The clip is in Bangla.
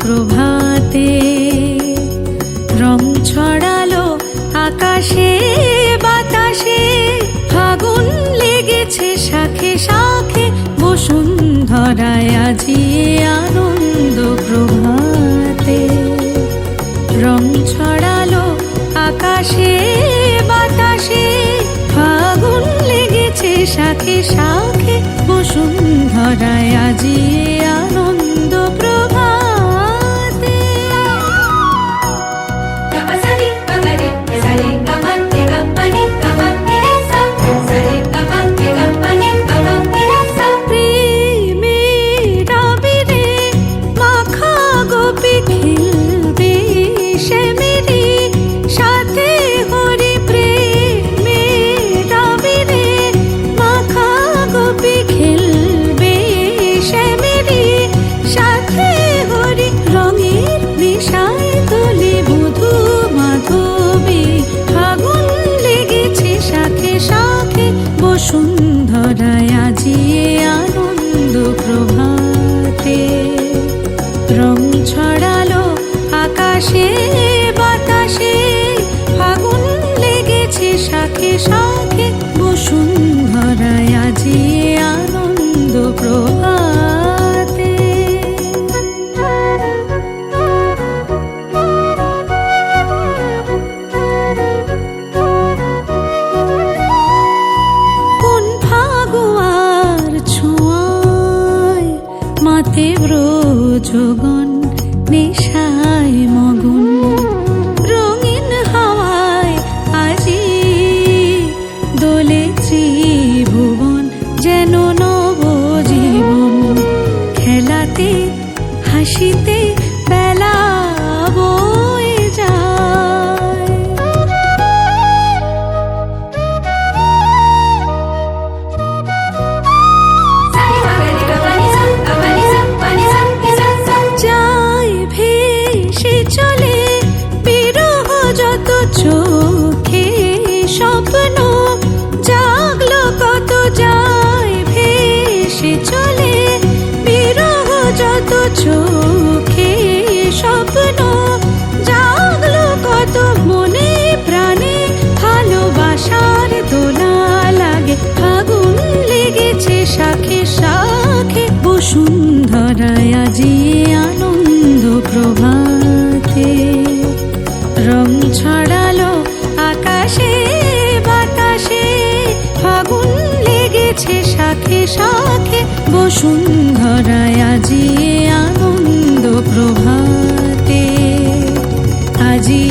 প্রভাতে রং ছড়ালো আকাশে বাতাসে, ফাগুন লেগেছে শাখে শাখে, বসুন্ধরায় আজি আনন্দ প্রভাতে। রং ছড়ালো আকাশে বাতাসে, ফাগুন লেগেছে শাখে শাখে, বসুন্ধরায় আজি আনন্দ প্রভাতে। প্রেমের আবিরে মাখা গোপী খেলবে শ্যামেরই সাথে হরি, প্রেমের আবিরে মাখা গোপী খেলবে শ্যামেরই সাথে হরি, রঙের নেশায় তোলে মধু মাধবী, ফাগুন লেগেছে শাখে শাখে, বসুন্ধরায় আজি আনন্দ প্রভাতে। রং ছড়ালো আকাশে বাতাসে, ফাগুন লেগেছে শাখে শাখে, বসুন্ধরায় আজি আনন্দ প্রভাতে। কোন ফাগুয়ার ছোঁয়ায় মাতে ব্রজগণ নেশায় মগন, রঙিন হাওয়ায় আজি দোলে ত্রিভুবন, যেন নবজীবন খেলাতে হাসিতে বেলা বয়ে যায়। যায় ভেসে চলে বিরহ যত চোখে স্বপ্ন, জাগলো কত যায় ভেসে চলে বিরহ যত চোখে স্বপ্ন, জাগলো কত মনে প্রাণে, ভালোবাসার দোলা লাগে, ফাগুন লেগেছে শাখে শাখে, বসুন্ধরায় আজি আনন্দ প্রভাতে। রং ছড়ালো আকাশে বাতাসে, ফাগুন লেগেছে শাখে শাখে, বসুন্ধরায় আজি আনন্দ প্রভাতে। আজি